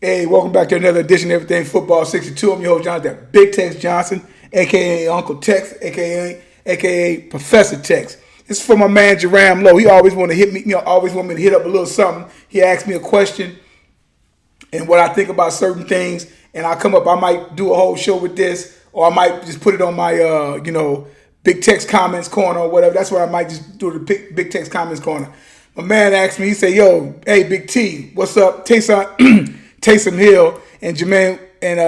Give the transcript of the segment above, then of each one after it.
Hey, welcome back to another edition of Everything Football 62. I'm your host, Jonathan Big Tex Johnson, a.k.a. Uncle Tex, a.k.a. Professor Tex. This is for my man, Jerram Lowe. He always want to hit me, always want me to hit up a little something. He asked me a question and what I think about certain things, and I come up, I might do a whole show with this, or I might just put it on my, Big Tex Comments Corner or whatever. That's what I might just do, the Big Tex Comments Corner. My man asked me, he said, yo, hey, Big T, what's up? Taysom Hill and Jermaine and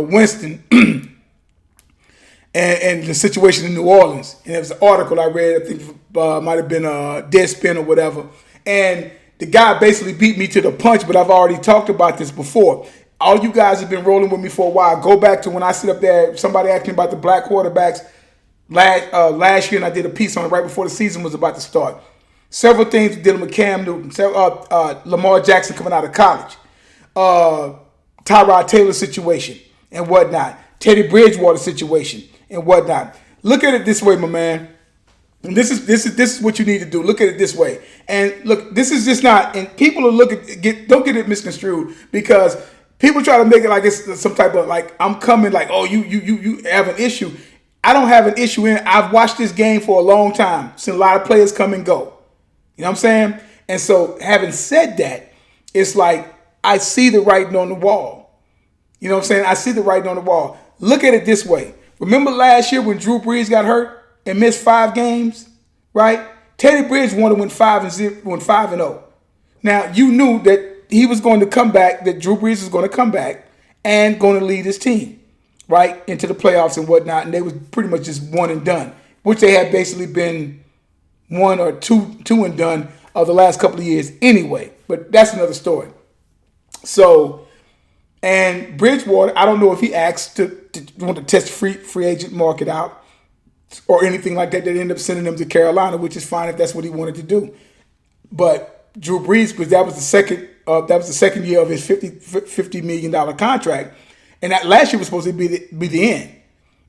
Winston and the situation in New Orleans. And there was an article I read, I think might have been Deadspin or whatever. And the guy basically beat me to the punch, but I've already talked about this before. All you guys have been rolling with me for a while. Go back to when I sit up there, somebody asked me about the black quarterbacks last year, and I did a piece on it right before the season was about to start. Several things dealing with Cam Newton, Lamar Jackson coming out of college, Tyrod Taylor situation and whatnot, Teddy Bridgewater situation and whatnot. Look at it this way, my man. And this is what you need to do. Look at it this way. And look, this is just not. And people are don't get it misconstrued, because people try to make it like it's some type of like I'm coming like, oh, you have an issue. I don't have an issue in it. I've watched this game for a long time. Seen a lot of players come and go. You know what I'm saying? And so having said that, it's like I see the writing on the wall. You know what I'm saying? I see the writing on the wall. Look at it this way. Remember last year when Drew Brees got hurt and missed 5 games, right? Teddy Bridgewater went 5-0. Now, you knew that he was going to come back, that Drew Brees was going to come back and going to lead his team, right, into the playoffs and whatnot. And they was pretty much just one and done, which they had basically been one or two and done of the last couple of years anyway. But that's another story. So, and Bridgewater, I don't know if he asked to want to test free agent market out or anything like that. They ended up sending him to Carolina, which is fine if that's what he wanted to do. But Drew Brees, because that was the second year of his $50 million contract, and that last year was supposed to be the end.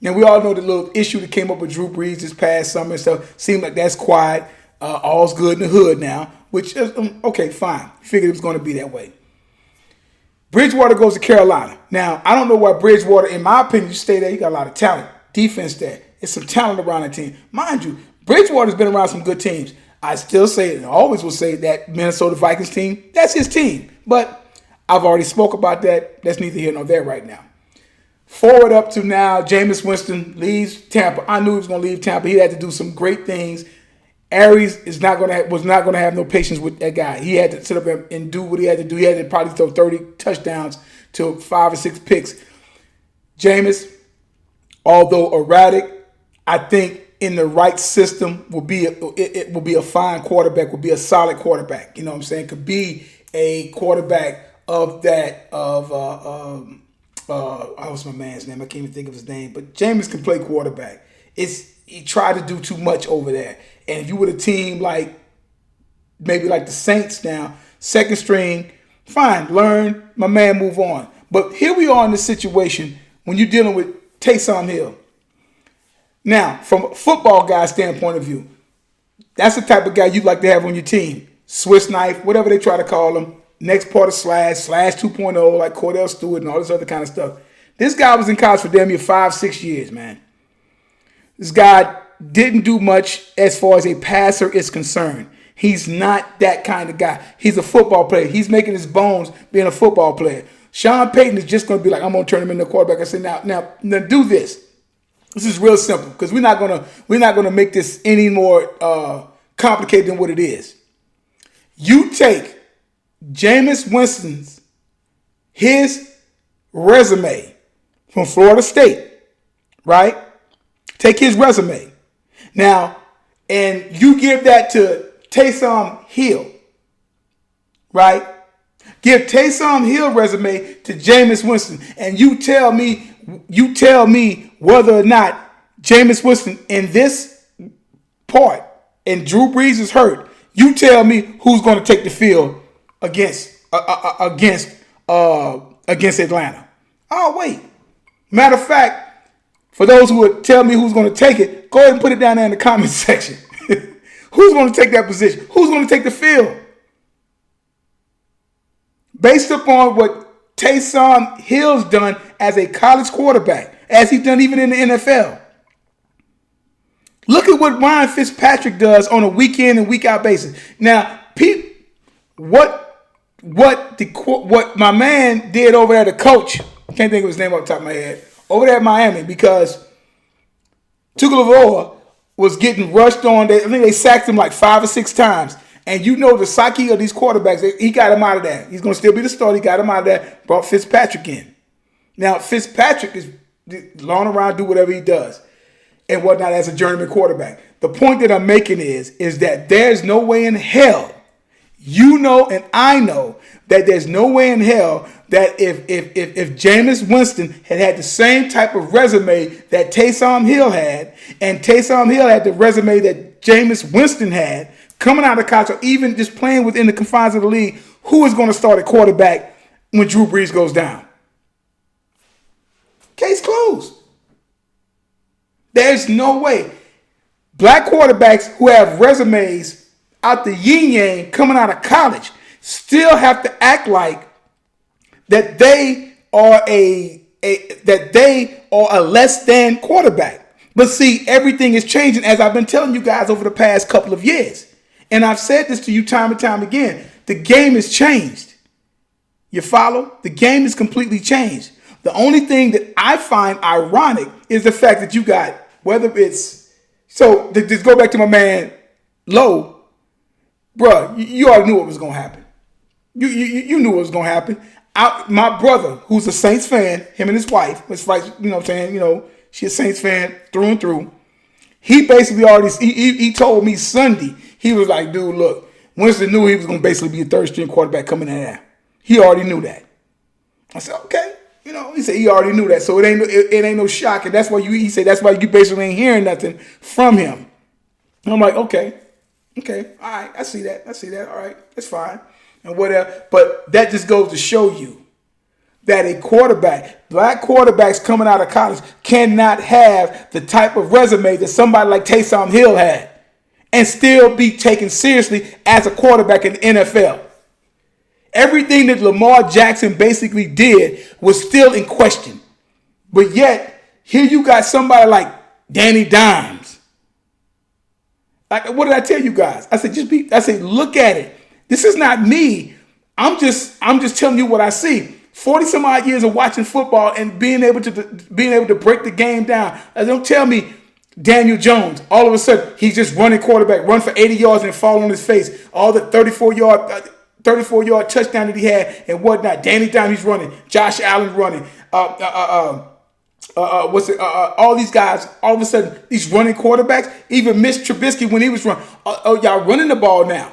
Now, we all know the little issue that came up with Drew Brees this past summer and stuff. Seemed like that's quiet. All's good in the hood now, which is, okay, fine. Figured it was going to be that way. Bridgewater goes to Carolina. Now, I don't know why Bridgewater, in my opinion, you stay there. You got a lot of talent. Defense there. It's some talent around the team. Mind you, Bridgewater's been around some good teams. I still say it, and I always will say that Minnesota Vikings team, that's his team. But I've already spoke about that. That's neither here nor there right now. Forward up to now, Jameis Winston leaves Tampa. I knew he was going to leave Tampa. He had to do some great things. Aries was not going to have no patience with that guy. He had to sit up and do what he had to do. He had to probably throw 30 touchdowns to 5 or 6 picks. Jameis, although erratic, I think in the right system will be a fine quarterback, will be a solid quarterback. You know what I'm saying? Could be a quarterback of that what's my man's name? I can't even think of his name. But Jameis can play quarterback. He tried to do too much over there. And if you were a team like maybe like the Saints now, second string, fine, learn, my man, move on. But here we are in this situation when you're dealing with Taysom Hill. Now, from a football guy standpoint of view, that's the type of guy you'd like to have on your team. Swiss knife, whatever they try to call him. Next part of Slash 2.0, like Cordell Stewart and all this other kind of stuff. This guy was in college for damn near 5-6 years, man. This guy didn't do much as far as a passer is concerned. He's not that kind of guy. He's a football player. He's making his bones being a football player. Sean Payton is just going to be like, I'm going to turn him into a quarterback. I say, now do this. This is real simple, because we're not gonna make this any more complicated than what it is. You take Jameis Winston's his resume from Florida State, right? Take his resume. Now, and you give that to Taysom Hill, right? Give Taysom Hill resume to Jameis Winston, and you tell me whether or not Jameis Winston in this part and Drew Brees is hurt. You tell me who's going to take the field against Atlanta. Oh, wait. Matter of fact, for those who would tell me who's going to take it, go ahead and put it down there in the comments section. Who's going to take that position? Who's going to take the field? based upon what Taysom Hill's done as a college quarterback, as he's done even in the NFL. Look at what Ryan Fitzpatrick does on a week in and week out basis. Now, Pete, what my man did over there, the coach, I can't think of his name off the top of my head, over there at Miami, because Tagovailoa was getting rushed on. I think they sacked him like 5 or 6 times. And you know the psyche of these quarterbacks, he got him out of that. He's going to still be the starter. He got him out of that, brought Fitzpatrick in. Now, Fitzpatrick is lawn around, do whatever he does and whatnot as a journeyman quarterback. The point that I'm making is that there's no way in hell, you know and I know, that there's no way in hell that if Jameis Winston had the same type of resume that Taysom Hill had, and Taysom Hill had the resume that Jameis Winston had, coming out of college or even just playing within the confines of the league, who is going to start at quarterback when Drew Brees goes down? Case closed. There's no way. Black quarterbacks who have resumes out the yin-yang coming out of college still have to act like that they are a less than quarterback. But see, everything is changing, as I've been telling you guys over the past couple of years. And I've said this to you time and time again. The game has changed. You follow? The game is completely changed. The only thing that I find ironic is the fact that you got, whether it's, so just go back to my man Lowe, bruh, you already knew what was going to happen. You knew what was going to happen. My brother, who's a Saints fan, him and his wife, you know what I'm saying, she's a Saints fan through and through. He basically already, he told me Sunday, he was like, dude, look, Winston knew he was going to basically be a third string quarterback coming in there. He already knew that. I said, okay. He said he already knew that, so it ain't no shock, and that's why he said that's why you basically ain't hearing nothing from him. And I'm like, okay, all right, I see that, all right, that's fine, and whatever. But that just goes to show you that a quarterback, black quarterbacks coming out of college, cannot have the type of resume that somebody like Taysom Hill had, and still be taken seriously as a quarterback in the NFL. Everything that Lamar Jackson basically did was still in question. But yet, here you got somebody like Danny Dimes. Like, what did I tell you guys? I said, look at it. This is not me. I'm just telling you what I see. 40 some odd years of watching football and being able to break the game down. Don't tell me Daniel Jones, all of a sudden, he's just running quarterback, run for 80 yards and fall on his face. All the 34-yard touchdown that he had and whatnot. Danny Dimes, he's running. Josh Allen running. All these guys, all of a sudden, these running quarterbacks. Even Mitch Trubisky, when he was running. Y'all running the ball now.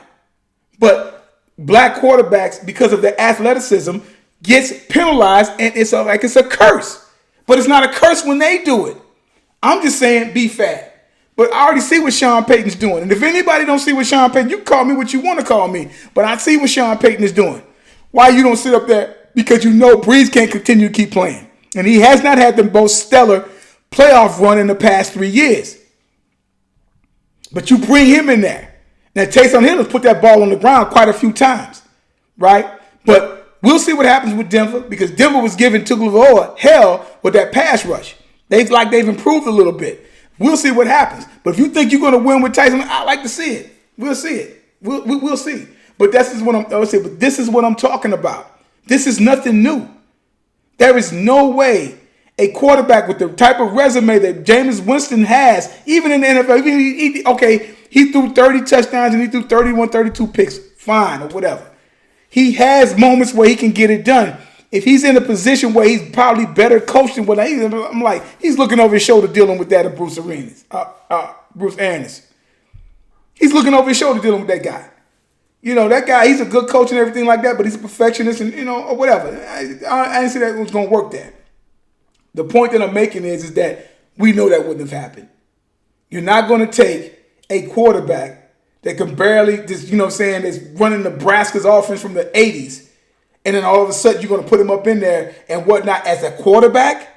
But black quarterbacks, because of their athleticism, gets penalized, and it's a curse. But it's not a curse when they do it. I'm just saying, be fair. But I already see what Sean Payton's doing. And if anybody don't see what Sean Payton, you can call me what you want to call me. But I see what Sean Payton is doing. Why you don't sit up there? Because you know Breeze can't continue to keep playing. And he has not had the most stellar playoff run in the past 3 years. But you bring him in there. Now, Taysom Hill has put that ball on the ground quite a few times. Right? But we'll see what happens with Denver, because Denver was giving Tagovailoa hell with that pass rush. They've improved a little bit. We'll see what happens. But if you think you're going to win with Tyson, I like to see it. We'll see it. We'll see. But this is what I'm talking about. This is nothing new. There is no way a quarterback with the type of resume that Jameis Winston has, even in the NFL, he threw 30 touchdowns and he threw 31, 32 picks, fine, or whatever. He has moments where he can get it done. If he's in a position where he's probably better coached than what I'm like, he's looking over his shoulder dealing with that of Bruce Arians. He's looking over his shoulder dealing with that guy. That guy, he's a good coach and everything like that, but he's a perfectionist and, or whatever. I didn't see that it was going to work there. The point that I'm making is that we know that wouldn't have happened. You're not going to take a quarterback that can barely just, is running Nebraska's offense from the 80s. And then all of a sudden, you're going to put him up in there and whatnot as a quarterback,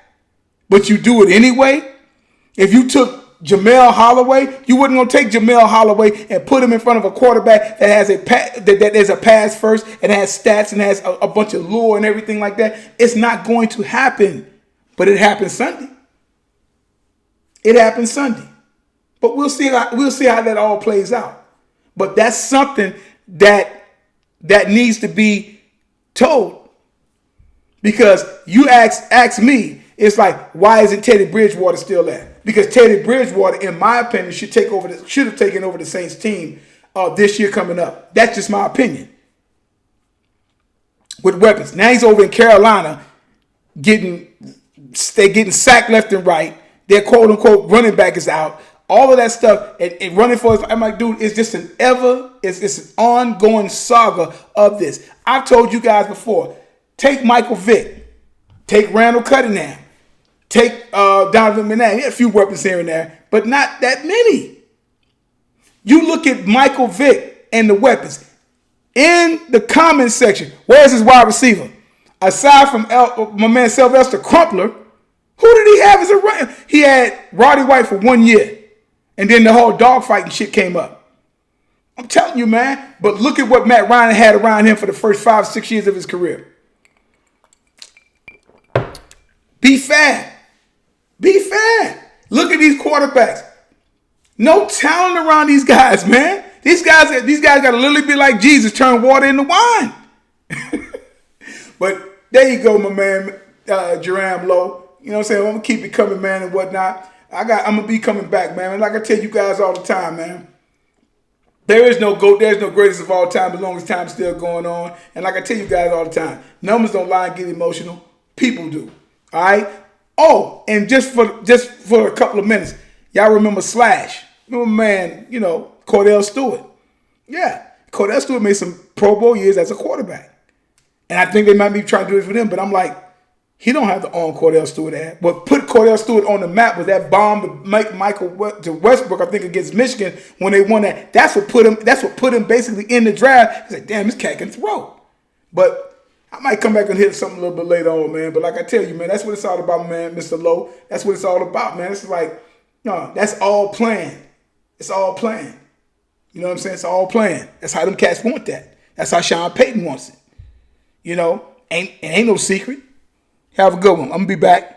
but you do it anyway. If you took Jamel Holloway, you wouldn't gonna take Jamel Holloway and put him in front of a quarterback that has that is a pass first and has stats and has a bunch of lure and everything like that. It's not going to happen. But it happened Sunday. It happened Sunday. But we'll see how that all plays out. But that's something that needs to be told. Because you ask me, it's like, why isn't Teddy Bridgewater still there? Because Teddy Bridgewater, in my opinion, should have taken over the Saints team this year coming up. That's just my opinion. With weapons. Now he's over in Carolina getting sacked left and right. Their quote unquote running back is out. All of that stuff and running for us. I'm like, dude, it's just it's an ongoing saga of this. I've told you guys before, take Michael Vick, take Randall Cunningham, take Donovan McNabb. He had a few weapons here and there, but not that many. You look at Michael Vick and the weapons. In the comments section, where's his wide receiver? Aside from my man Sylvester Crumpler, who did he have as a runner? He had Roddy White for 1 year. And then the whole dogfighting shit came up. I'm telling you, man. But look at what Matt Ryan had around him for the first 5 or 6 years of his career. Be fair. Be fair. Look at these quarterbacks. No talent around these guys, man. These guys got to literally be like Jesus, turn water into wine. But there you go, my man, Jerram Lowe. You know what I'm saying? I'm going to keep it coming, man, and whatnot. I'm going to be coming back, man. And like I tell you guys all the time, man, there is no GOAT. There's no greatest of all time as long as time's still going on. And like I tell you guys all the time, numbers don't lie and get emotional. People do. All right? Oh, and just for a couple of minutes, y'all remember Slash. Remember, man, Cordell Stewart. Yeah, Cordell Stewart made some Pro Bowl years as a quarterback. And I think they might be trying to do this with him, but I'm like, he don't have to own Cordell Stewart at. But put Cordell Stewart on the map with that bomb to Westbrook, I think, against Michigan when they won that. That's what put him basically in the draft. He's like, damn, this cat can throw. But I might come back and hit something a little bit later on, man. But like I tell you, man, that's what it's all about, man, Mr. Lowe. That's what it's all about, man. It's like, no, that's all planned. It's all planned. You know what I'm saying? It's all planned. That's how them cats want that. That's how Sean Payton wants it. Ain't no secret. Have a good one. I'm going to be back.